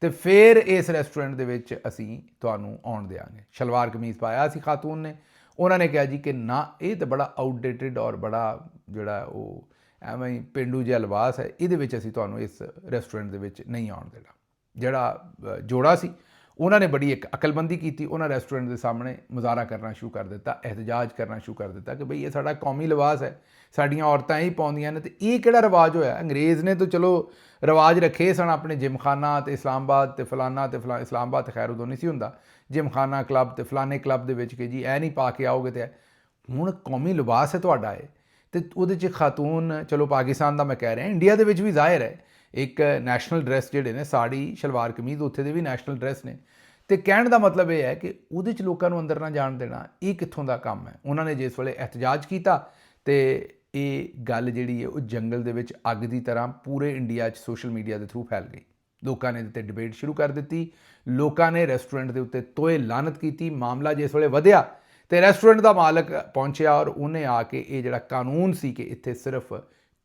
ਤੇ ਫਿਰ ਇਸ ਰੈਸਟੋਰੈਂਟ ਦੇ ਵਿੱਚ ਅਸੀਂ ਤੁਹਾਨੂੰ ਆਉਣ ਦਿਆਂਗੇ। ਸ਼ਲਵਾਰ ਕਮੀਜ਼ ਪਾਇਆ ਸੀ ਖਾਤੂਨ ਨੇ, ਉਹਨਾਂ ਨੇ ਕਿਹਾ ਜੀ ਕਿ ਨਾ, ਇਹ ਤਾਂ ਬੜਾ ਆਊਟਡੇਟਿਡ ਔਰ ਬੜਾ ਜਿਹੜਾ ਉਹ ਐਵੇਂ ਹੀ ਪੇਂਡੂ ਜਿਹਾ ਲਿਬਾਸ ਹੈ, ਇਹਦੇ ਵਿੱਚ ਅਸੀਂ ਤੁਹਾਨੂੰ ਇਸ ਰੈਸਟੋਰੈਂਟ ਦੇ ਵਿੱਚ ਨਹੀਂ ਆਉਣ ਦੇਣਾ। ਜਿਹੜਾ ਜੋੜਾ ਸੀ ਉਹਨਾਂ ਨੇ ਬੜੀ ਇੱਕ ਅਕਲਮੰਦੀ ਕੀਤੀ। ਉਹਨਾਂ ਰੈਸਟੋਰੈਂਟ ਦੇ ਸਾਹਮਣੇ ਮੁਜ਼ਾਹਰਾ ਕਰਨਾ ਸ਼ੁਰੂ ਕਰ ਦਿੱਤਾ, ਇਹਤਜਾਜ ਕਰਨਾ ਸ਼ੁਰੂ ਕਰ ਦਿੱਤਾ ਕਿ ਬਈ ਇਹ ਸਾਡਾ ਕੌਮੀ ਲਿਬਾਸ ਹੈ, ਸਾਡੀਆਂ ਔਰਤਾਂ ਇਹ ਪਾਉਂਦੀਆਂ ਨੇ। ਤੇ ਇਹ ਕਿਹੜਾ ਰਿਵਾਜ ਹੋਇਆ? ਅੰਗਰੇਜ਼ ਨੇ ਤਾਂ ਚਲੋ ਰਿਵਾਜ ਰੱਖੇ ਸਨ ਆਪਣੇ, ਜਿਮਖਾਨਾ ਤੇ ਇਸਲਾਮਾਬਾਦ ਤੇ ਫਲਾਨਾ ਤੇ ਇਸਲਾਮਾਬਾਦ ਤੇ ਖੈਰ ਉਦੋਂ ਨਹੀਂ ਸੀ ਹੁੰਦਾ, ਜਿਮਖਾਨਾ ਕਲੱਬ ਤੇ ਫਲਾਣੇ ਕਲੱਬ ਦੇ ਵਿੱਚ ਕਿ ਜੀ ਇਹ ਨਹੀਂ ਪਾ ਕੇ ਆਓਗੇ। ਤੇ ਹੁਣ ਕੌਮੀ ਲਿਬਾਸ ਹੈ ਤੁਹਾਡਾ ਇਹ, ਤੇ ਉਹਦੇ 'ਚ ਖਾਤੂਨ, ਚਲੋ ਪਾਕਿਸਤਾਨ ਦਾ ਮੈਂ ਕਹਿ ਰਿਹਾ, ਇੰਡੀਆ ਦੇ ਵਿੱਚ ਵੀ ਜ਼ਾਹਿਰ ਹੈ ਇੱਕ ਨੈਸ਼ਨਲ ਡਰੈਸ ਜਿਹੜੇ ਨੇ ਸਾੜੀ ਸ਼ਲਵਾਰ ਕਮੀਜ਼, ਉੱਥੇ ਦੇ ਵੀ ਨੈਸ਼ਨਲ ਡਰੈਸ ਨੇ। ਤੇ ਕਹਿਣ ਦਾ ਮਤਲਬ ਇਹ ਹੈ ਕਿ ਉਹਦੇ 'ਚ ਲੋਕਾਂ ਨੂੰ ਅੰਦਰ ਨਾ ਜਾਣ ਦੇਣਾ, ਇਹ ਕਿੱਥੋਂ ਦਾ ਕੰਮ ਹੈ? ਉਹਨਾਂ ਨੇ ਜਿਸ ਵੇਲੇ ਇਹਤਜਾਜ ਕੀਤਾ ਤੇ ਇਹ ਗੱਲ ਜਿਹੜੀ ਹੈ ਉਹ ਜੰਗਲ ਦੇ ਵਿੱਚ ਅੱਗ ਦੀ ਤਰ੍ਹਾਂ ਪੂਰੇ ਇੰਡੀਆ 'ਚ ਸੋਸ਼ਲ ਮੀਡੀਆ ਦੇ ਥਰੂ ਫੈਲ ਗਈ। ਲੋਕਾਂ ਨੇ ਇਹਦੇ 'ਤੇ ਡਿਬੇਟ ਸ਼ੁਰੂ ਕਰ ਦਿੱਤੀ, ਲੋਕਾਂ ਨੇ ਰੈਸਟੋਰੈਂਟ ਦੇ ਉੱਤੇ ਤੋਏ ਲਾਨਤ ਕੀਤੀ। ਮਾਮਲਾ ਜਿਸ ਵੇਲੇ ਵਧਿਆ ਤੇ ਰੈਸਟੋਰੈਂਟ ਦਾ ਮਾਲਕ ਪਹੁੰਚਿਆ ਔਰ ਉਹਨੇ ਆ ਕੇ ਇਹ ਜਿਹੜਾ ਕਾਨੂੰਨ ਸੀ ਕਿ ਇੱਥੇ ਸਿਰਫ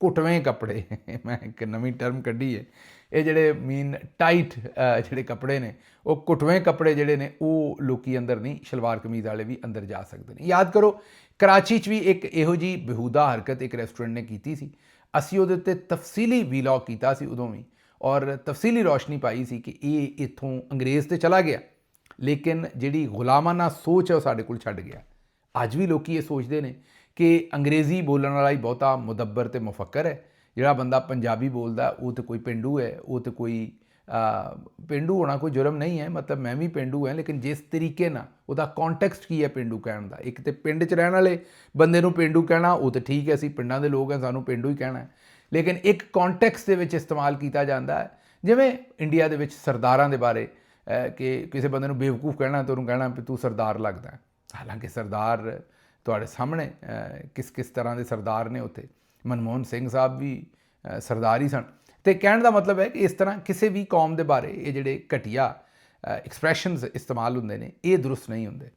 ਘੁੱਟਵੇਂ ਕੱਪੜੇ, ਮੈਂ ਇੱਕ ਨਵੀਂ ਟਰਮ ਕੱਢੀ ਹੈ, ਇਹ ਜਿਹੜੇ ਮੀਨ ਟਾਈਟ ਜਿਹੜੇ ਕੱਪੜੇ ਨੇ, ਉਹ ਘੁੱਟਵੇਂ ਕੱਪੜੇ ਜਿਹੜੇ ਨੇ ਉਹ ਲੋਕੀ ਅੰਦਰ ਨਹੀਂ, ਸ਼ਲਵਾਰ ਕਮੀਜ਼ ਵਾਲੇ ਵੀ ਅੰਦਰ ਜਾ ਸਕਦੇ ਨੇ। ਯਾਦ ਕਰੋ ਕਰਾਚੀ 'ਚ ਵੀ ਇੱਕ ਇਹੋ ਜਿਹੀ ਬੇਹੂਦਾ ਹਰਕਤ ਇੱਕ ਰੈਸਟੋਰੈਂਟ ਨੇ ਕੀਤੀ ਸੀ। ਅਸੀਂ ਉਹਦੇ ਉੱਤੇ ਤਫਸੀਲੀ ਵੀਲੌਗ ਕੀਤਾ ਸੀ ਉਦੋਂ ਵੀ, ਔਰ ਤਫਸੀਲੀ ਰੌਸ਼ਨੀ ਪਾਈ ਸੀ ਕਿ ਇਹ ਇੱਥੋਂ ਅੰਗਰੇਜ਼ ਤੇ ਚਲਾ ਗਿਆ, ਲੇਕਿਨ ਜਿਹੜੀ ਗੁਲਾਮਾਨਾ ਸੋਚ ਹੈ ਉਹ ਸਾਡੇ ਕੋਲ ਛੱਡ ਗਿਆ। ਅੱਜ ਵੀ ਲੋਕੀ ਇਹ ਸੋਚਦੇ ਨੇ ਕਿ ਅੰਗਰੇਜ਼ੀ ਬੋਲਣ ਵਾਲਾ ਹੀ ਬਹੁਤਾ ਮੁਦੱਬਰ ਤੇ ਮੁਫੱਕਰ ਹੈ, ਜਿਹੜਾ ਬੰਦਾ ਪੰਜਾਬੀ ਬੋਲਦਾ ਉਹ ਤਾਂ ਕੋਈ ਪੇਂਡੂ ਹੈ, ਉਹ ਤਾਂ ਕੋਈ ਪੇਂਡੂ ਹੋਣਾ ਕੋਈ ਜੁਰਮ ਨਹੀਂ ਹੈ, ਮਤਲਬ ਮੈਂ ਵੀ ਪੇਂਡੂ ਹਾਂ, ਲੇਕਿਨ ਜਿਸ ਤਰੀਕੇ ਨਾਲ ਉਹਦਾ ਕੌਂਟੈਕਸਟ ਕੀ ਹੈ ਪੇਂਡੂ ਕਹਿਣ ਦਾ, ਇੱਕ ਤਾਂ ਪਿੰਡ 'ਚ ਰਹਿਣ ਵਾਲੇ ਬੰਦੇ ਨੂੰ ਪੇਂਡੂ ਕਹਿਣਾ ਉਹ ਤਾਂ ਠੀਕ ਹੈ, ਅਸੀਂ ਪਿੰਡਾਂ ਦੇ ਲੋਕ ਹਾਂ, ਸਾਨੂੰ ਪੇਂਡੂ ਹੀ ਕਹਿਣਾ ਹੈ, ਲੇਕਿਨ ਇੱਕ ਕੌਂਟੈਕਸਟ ਦੇ ਵਿੱਚ ਇਸਤੇਮਾਲ ਕੀਤਾ ਜਾਂਦਾ ਹੈ। ਜਿਵੇਂ ਇੰਡੀਆ ਦੇ ਵਿੱਚ ਸਰਦਾਰਾਂ ਦੇ ਬਾਰੇ ਕਿ ਕਿਸੇ ਬੰਦੇ ਨੂੰ ਬੇਵਕੂਫ ਕਹਿਣਾ ਤਾਂ ਉਹਨੂੰ ਕਹਿਣਾ ਵੀ ਤੂੰ ਸਰਦਾਰ ਲੱਗਦਾ, ਹਾਲਾਂਕਿ ਸਰਦਾਰ ਤੁਹਾਡੇ ਸਾਹਮਣੇ ਕਿਸ ਕਿਸ ਤਰ੍ਹਾਂ ਦੇ ਸਰਦਾਰ ਨੇ ਉੱਥੇ। ਮਨਮੋਹਨ ਸਿੰਘ ਸਾਹਿਬ ਵੀ ਸਰਦਾਰ ਹੀ ਸਨ। ਤੇ ਕਹਿਣ ਦਾ ਮਤਲਬ ਹੈ ਕਿ ਇਸ ਤਰ੍ਹਾਂ ਕਿਸੇ ਵੀ ਕੌਮ ਦੇ ਬਾਰੇ ਇਹ ਜਿਹੜੇ ਘਟੀਆ ਐਕਸਪ੍ਰੈਸ਼ਨਸ ਇਸਤੇਮਾਲ ਹੁੰਦੇ ਨੇ, ਇਹ ਦਰੁਸਤ ਨਹੀਂ ਹੁੰਦੇ।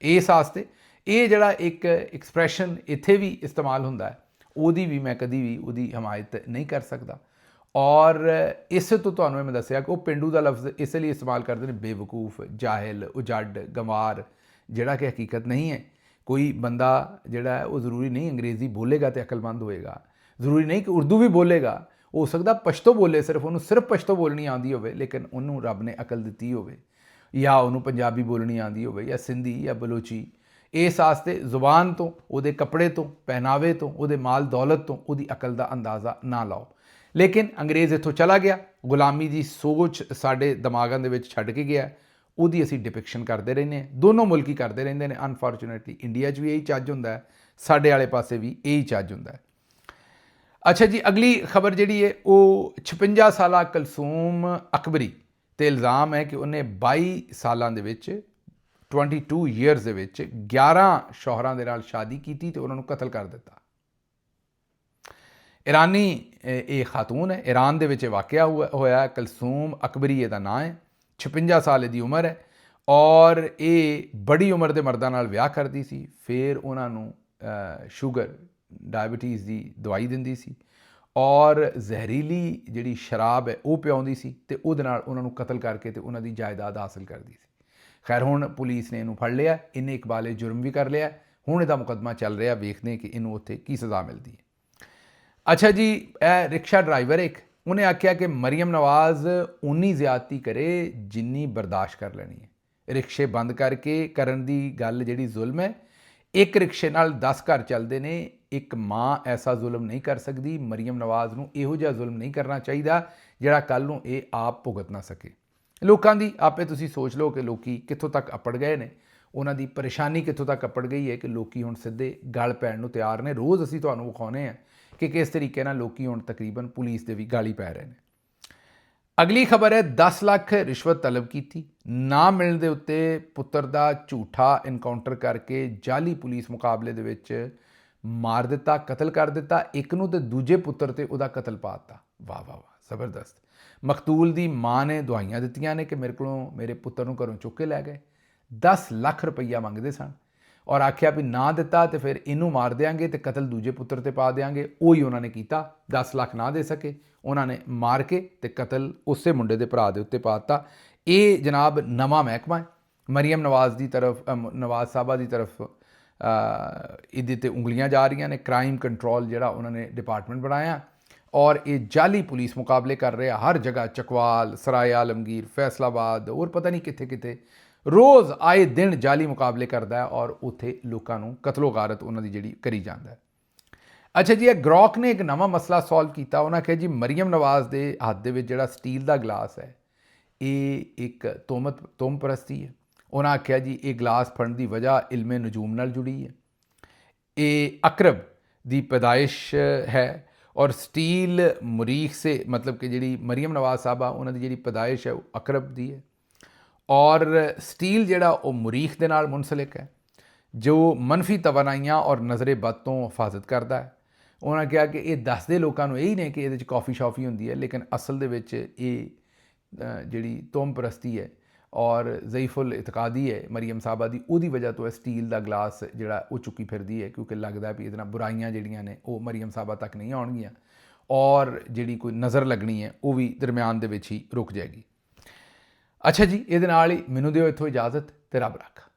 ਇਸ ਵਾਸਤੇ ਇਹ ਜਿਹੜਾ ਇੱਕ ਐਕਸਪ੍ਰੈਸ਼ਨ ਇੱਥੇ ਵੀ ਇਸਤੇਮਾਲ ਹੁੰਦਾ ਹੈ, ਉਹਦੀ ਵੀ ਮੈਂ ਕਦੀ ਵੀ ਉਹਦੀ ਹਮਾਇਤ ਨਹੀਂ ਕਰ ਸਕਦਾ। ਔਰ ਇਸੇ ਤੋਂ ਤੁਹਾਨੂੰ ਇਹ ਮੈਂ ਦੱਸਿਆ ਕਿ ਉਹ ਪੇਂਡੂ ਦਾ ਲਫ਼ਜ਼ ਇਸ ਲਈ ਇਸਤੇਮਾਲ ਕਰਦੇ ਨੇ, ਬੇਵਕੂਫ, ਜਾਹਿਲ, ਉਜੱਡ, ਗੰਵਾਰ, ਜਿਹੜਾ ਕਿ ਹਕੀਕਤ ਨਹੀਂ ਹੈ। ਕੋਈ ਬੰਦਾ ਜਿਹੜਾ ਹੈ ਉਹ ਜ਼ਰੂਰੀ ਨਹੀਂ ਅੰਗਰੇਜ਼ੀ ਬੋਲੇਗਾ ਤੇ ਅਕਲਮੰਦ ਹੋਏਗਾ, ਜ਼ਰੂਰੀ ਨਹੀਂ ਕਿ ਉਰਦੂ ਵੀ ਬੋਲੇਗਾ, ਹੋ ਸਕਦਾ ਪਸ਼ਤੋ ਬੋਲੇ, ਸਿਰਫ ਉਹਨੂੰ ਸਿਰਫ ਪਸ਼ਤੋ ਬੋਲਣੀ ਆਉਂਦੀ ਹੋਵੇ, ਲੇਕਿਨ ਉਹਨੂੰ ਰੱਬ ਨੇ ਅਕਲ ਦਿੱਤੀ ਹੋਵੇ, ਜਾਂ ਉਹਨੂੰ ਪੰਜਾਬੀ ਬੋਲਣੀ ਆਉਂਦੀ ਹੋਵੇ, ਜਾਂ ਸਿੰਧੀ ਜਾਂ ਬਲੋਚੀ। ਇਸ ਵਾਸਤੇ ਜ਼ੁਬਾਨ ਤੋਂ, ਉਹਦੇ ਕੱਪੜੇ ਤੋਂ, ਪਹਿਨਾਵੇ ਤੋਂ, ਉਹਦੇ ਮਾਲ ਦੌਲਤ ਤੋਂ ਉਹਦੀ ਅਕਲ ਦਾ ਅੰਦਾਜ਼ਾ ਨਾ ਲਾਓ। ਲੇਕਿਨ ਅੰਗਰੇਜ਼ ਇੱਥੋਂ ਚਲਾ ਗਿਆ, ਗੁਲਾਮੀ ਦੀ ਸੋਚ ਸਾਡੇ ਦਿਮਾਗਾਂ ਦੇ ਵਿੱਚ ਛੱਡ ਕੇ ਗਿਆ, ਉਹਦੀ ਅਸੀਂ ਡਿਪਿਕਸ਼ਨ ਕਰਦੇ ਰਹਿੰਦੇ ਹਾਂ। ਦੋਨੋਂ ਮੁਲਕ ਹੀ ਕਰਦੇ ਰਹਿੰਦੇ ਨੇ। ਅਨਫੋਰਚੂਨੇਟਲੀ ਇੰਡੀਆ 'ਚ ਵੀ ਇਹੀ ਚੱਜ ਹੁੰਦਾ ਹੈ, ਸਾਡੇ ਵਾਲੇ ਪਾਸੇ ਵੀ ਇਹੀ ਚੱਜ ਹੁੰਦਾ ਹੈ। ਅੱਛਾ ਜੀ, ਅਗਲੀ ਖਬਰ ਜਿਹੜੀ ਹੈ ਉਹ 56 ਸਾਲਾ ਕਲਸੂਮ ਅਕਬਰੀ ਤੇ ਇਲਜ਼ਾਮ ਹੈ ਕਿ ਉਹਨੇ 22 ਸਾਲਾਂ ਦੇ ਵਿੱਚ 22 ਈਅਰਸ ਦੇ ਵਿੱਚ 11 ਸ਼ੌਹਰਾਂ ਦੇ ਨਾਲ ਸ਼ਾਦੀ ਕੀਤੀ ਤੇ ਉਹਨਾਂ ਨੂੰ ਕਤਲ ਕਰ ਦਿੱਤਾ। ਈਰਾਨੀ ਇਹ ਖਾਤੂਨ ਹੈ, ਈਰਾਨ ਦੇ ਵਿੱਚ ਵਾਕਿਆ ਹੋਇਆ। ਕਲਸੂਮ ਅਕਬਰੀ ਇਹਦਾ ਨਾਂ ਹੈ, 56 ਸਾਲ ਦੀ ਉਮਰ ਹੈ, ਔਰ ਇਹ ਬੜੀ ਉਮਰ ਦੇ ਮਰਦਾਂ ਨਾਲ ਵਿਆਹ ਕਰਦੀ ਸੀ। ਫਿਰ ਉਹਨਾਂ ਨੂੰ ਸ਼ੂਗਰ, ਡਾਇਬਟੀਜ਼ ਦੀ ਦਵਾਈ ਦਿੰਦੀ ਸੀ, ਔਰ ਜ਼ਹਿਰੀਲੀ ਜਿਹੜੀ ਸ਼ਰਾਬ ਹੈ ਉਹ ਪਿਆਉਂਦੀ ਸੀ, ਤੇ ਉਹਦੇ ਨਾਲ ਉਹਨਾਂ ਨੂੰ ਕਤਲ ਕਰਕੇ ਤੇ ਉਹਨਾਂ ਦੀ ਜਾਇਦਾਦ ਹਾਸਲ ਕਰਦੀ ਸੀ। ਖੈਰ ਹੁਣ ਪੁਲਿਸ ਨੇ ਇਹਨੂੰ ਫੜ ਲਿਆ, ਇਹਨੇ ਇਕਬਾਲੇ ਜੁਰਮ ਵੀ ਕਰ ਲਿਆ। ਹੁਣ ਇਹਦਾ ਮੁਕੱਦਮਾ ਚੱਲ ਰਿਹਾ, ਵੇਖਦੇ ਕਿ ਇਹਨੂੰ ਉੱਥੇ ਕੀ ਸਜ਼ਾ ਮਿਲਦੀ ਹੈ। ਅੱਛਾ ਜੀ, ਇਹ ਰਿਕਸ਼ਾ ਡਰਾਈਵਰ ਇੱਕ, ਉਹਨੇ ਆਖਿਆ ਕਿ ਮਰੀਮ ਨਵਾਜ਼ ਉਨੀ ਜ਼ਿਆਦਤੀ ਕਰੇ ਜਿੰਨੀ ਬਰਦਾਸ਼ਤ ਕਰ ਲੈਣੀ ਹੈ। ਰਿਕਸ਼ੇ ਬੰਦ ਕਰਕੇ ਕਰਨ ਦੀ ਗੱਲ ਜਿਹੜੀ ਜ਼ੁਲਮ ਹੈ, ਇੱਕ ਰਿਕਸ਼ੇ ਨਾਲ 10 ਘਰ ਚੱਲਦੇ ਨੇ। ਇੱਕ ਮਾਂ ਐਸਾ ਜ਼ੁਲਮ ਨਹੀਂ ਕਰ ਸਕਦੀ। ਮਰੀਮ ਨਵਾਜ਼ ਨੂੰ ਇਹੋ ਜਿਹਾ ਜ਼ੁਲਮ ਨਹੀਂ ਕਰਨਾ ਚਾਹੀਦਾ ਜਿਹੜਾ ਕੱਲ੍ਹ ਨੂੰ ਇਹ ਆਪ ਭੁਗਤ ਨਾ ਸਕੇ। ਲੋਕਾਂ ਦੀ ਆਪੇ ਤੁਸੀਂ ਸੋਚ ਲਓ ਕਿ ਲੋਕੀ ਕਿੱਥੋਂ ਤੱਕ ਅੱਪੜ ਗਏ ਨੇ, ਉਹਨਾਂ ਦੀ ਪਰੇਸ਼ਾਨੀ ਕਿੱਥੋਂ ਤੱਕ ਅੱਪੜ ਗਈ ਹੈ ਕਿ ਲੋਕੀ ਹੁਣ ਸਿੱਧੇ ਗਲ ਪੈਣ ਨੂੰ ਤਿਆਰ ਨੇ। ਰੋਜ਼ ਅਸੀਂ ਤੁਹਾਨੂੰ ਵਿਖਾਉਂਦੇ ਹਾਂ ਕਿ ਕਿਸ ਤਰੀਕੇ ਨਾਲ ਲੋਕੀ ਹੁਣ ਤਕਰੀਬਨ ਪੁਲਿਸ ਦੇ ਵੀ ਗਾਲੀ ਪੈ ਰਹੇ ਨੇ। ਅਗਲੀ ਖਬਰ ਹੈ 10 ਲੱਖ ਰਿਸ਼ਵਤ ਤਲਬ ਕੀਤੀ, ਨਾ ਮਿਲਣ ਦੇ ਉੱਤੇ ਪੁੱਤਰ ਦਾ ਝੂਠਾ ਇਨਕਾਊਂਟਰ ਕਰਕੇ ਜਾਲੀ ਪੁਲਿਸ ਮੁਕਾਬਲੇ ਦੇ ਵਿੱਚ ਮਾਰ ਦਿੱਤਾ, ਕਤਲ ਕਰ ਦਿੱਤਾ ਇੱਕ ਨੂੰ, ਤੇ ਦੂਜੇ ਪੁੱਤਰ ਤੇ ਉਹਦਾ ਕਤਲ ਪਾ ਦਿੱਤਾ। ਵਾਹ ਵਾਹ ਵਾਹ, ਜ਼ਬਰਦਸਤ। ਮਕਤੂਲ ਦੀ ਮਾਂ ਨੇ ਦਵਾਈਆਂ ਦਿੱਤੀਆਂ ਨੇ ਕਿ ਮੇਰੇ ਕੋਲੋਂ ਮੇਰੇ ਪੁੱਤਰ ਨੂੰ ਘਰੋਂ ਚੁੱਕ ਕੇ ਲੈ ਗਏ। 10 ਲੱਖ ਰੁਪਈਆ ਮੰਗਦੇ ਸਨ, ਔਰ ਆਖਿਆ ਵੀ ਨਾ ਦਿੱਤਾ ਤੇ ਫਿਰ ਇਹਨੂੰ ਮਾਰ ਦਿਆਂਗੇ ਤੇ ਕਤਲ ਦੂਜੇ ਪੁੱਤਰ ਤੇ ਪਾ ਦਿਆਂਗੇ। ਉਹੀ ਉਹਨਾਂ ਨੇ ਕੀਤਾ। 10 ਲੱਖ ਨਾ ਦੇ ਸਕੇ, ਉਹਨਾਂ ਨੇ ਮਾਰ ਕੇ ਤੇ ਕਤਲ ਉਸੇ ਮੁੰਡੇ ਦੇ ਭਰਾ ਦੇ ਉੱਤੇ ਪਾ ਦਿੱਤਾ। ਇਹ ਜਨਾਬ ਨਵਾਂ ਮਹਿਕਮਾ ਹੈ ਮਰੀਮ ਨਵਾਜ਼ ਦੀ ਤਰਫ, ਨਵਾਜ਼ ਸਾਹਿਬਾ ਦੀ ਤਰਫ ਇਹਦੇ ਤੇ ਉਂਗਲੀਆਂ ਜਾ ਰਹੀਆਂ ਨੇ। ਕ੍ਰਾਈਮ ਕੰਟਰੋਲ ਜਿਹੜਾ ਉਹਨਾਂ ਨੇ ਡਿਪਾਰਟਮੈਂਟ ਬਣਾਇਆ, ਔਰ ਇਹ ਜਾਲੀ ਪੁਲਿਸ ਮੁਕਾਬਲੇ ਕਰ ਰਿਹਾ ਹਰ ਜਗ੍ਹਾ, ਚਕਵਾਲ, ਸਰਾਏ ਆਲਮਗੀਰ, ਫੈਸਲਾਬਾਦ, ਹੋਰ ਪਤਾ ਨਹੀਂ ਕਿੱਥੇ ਕਿੱਥੇ ਰੋਜ਼ ਆਏ ਦਿਨ ਜਾਲੀ ਮੁਕਾਬਲੇ ਕਰਦਾ ਹੈ ਔਰ ਉੱਥੇ ਲੋਕਾਂ ਨੂੰ ਕਤਲੋ ਗਾਰਤ ਉਹਨਾਂ ਦੀ ਜਿਹੜੀ ਕਰੀ ਜਾਂਦਾ ਹੈ। ਅੱਛਾ ਜੀ, ਇਹ ਗਰੋਕ ਨੇ ਇੱਕ ਨਵਾਂ ਮਸਲਾ ਸੋਲਵ ਕੀਤਾ। ਉਹਨਾਂ ਕਿਹਾ ਜੀ ਮਰੀਮ ਨਵਾਜ਼ ਦੇ ਹੱਥ ਦੇ ਵਿੱਚ ਜਿਹੜਾ ਸਟੀਲ ਦਾ ਗਲਾਸ ਹੈ ਇਹ ਇੱਕ ਤੋਹਮ ਪ੍ਰਸਤੀ ਹੈ। ਉਹਨਾਂ ਆਖਿਆ ਜੀ ਇਹ ਗਲਾਸ ਫੜਨ ਦੀ ਵਜ੍ਹਾ ਇਲਮੇ ਨਜੂਮ ਨਾਲ ਜੁੜੀ ਹੈ, ਇਹ ਅਕਰਬ ਦੀ ਪੈਦਾਇਸ਼ ਹੈ ਔਰ ਸਟੀਲ ਮੁਰੀਖ ਸੇ ਮਤਲਬ ਕਿ ਜਿਹੜੀ ਮਰੀਮ ਨਵਾਜ਼ ਸਾਹਿਬਾ ਉਹਨਾਂ ਦੀ ਜਿਹੜੀ ਪੈਦਾਇਸ਼ ਹੈ ਉਹ ਅਕਰਬ ਦੀ ਹੈ ਔਰ ਸਟੀਲ ਜਿਹੜਾ ਉਹ ਮੁਰੀਖ ਦੇ ਨਾਲ ਮੁਨਸਲਿਕ ਹੈ ਜੋ ਮਨਫੀ ਤਵਾਨਾਈਆਂ ਔਰ ਨਜ਼ਰੇ ਬਦ ਤੋਂ ਹਿਫਾਜ਼ਤ ਕਰਦਾ ਹੈ। ਉਹਨਾਂ ਕਿਹਾ ਕਿ ਇਹ ਦੱਸਦੇ ਲੋਕਾਂ ਨੂੰ ਇਹੀ ਨੇ ਕਿ ਇਹਦੇ 'ਚ ਕੌਫੀ ਸ਼ੌਫੀ ਹੁੰਦੀ ਹੈ, ਲੇਕਿਨ ਅਸਲ ਦੇ ਵਿੱਚ ਇਹ ਜਿਹੜੀ ਤੋਹਮ ਪ੍ਰਸਤੀ ਹੈ ਔਰ ਜ਼ਈਫੁਲ ਇਤਕਾਦੀ ਹੈ ਮਰੀਮ ਸਾਹਿਬਾ ਦੀ, ਉਹਦੀ ਵਜ੍ਹਾ ਤੋਂ ਸਟੀਲ ਦਾ ਗਲਾਸ ਜਿਹੜਾ ਉਹ ਚੁੱਕੀ ਫਿਰਦੀ ਹੈ ਕਿਉਂਕਿ ਲੱਗਦਾ ਵੀ ਇਹਦੇ ਨਾਲ ਬੁਰਾਈਆਂ ਜਿਹੜੀਆਂ ਨੇ ਉਹ ਮਰੀਮ ਸਾਹਿਬਾ ਤੱਕ ਨਹੀਂ ਆਉਣਗੀਆਂ ਔਰ ਜਿਹੜੀ ਕੋਈ ਨਜ਼ਰ ਲੱਗਣੀ ਹੈ ਉਹ ਵੀ ਦਰਮਿਆਨ ਦੇ ਵਿੱਚ ਹੀ ਰੁਕ ਜਾਏਗੀ। ਅੱਛਾ ਜੀ, ਇਹਦੇ ਨਾਲ ਹੀ ਮੈਨੂੰ ਦਿਓ ਇੱਥੋਂ ਇਜਾਜ਼ਤ ਤੇ ਰੱਬ ਰੱਖਾ।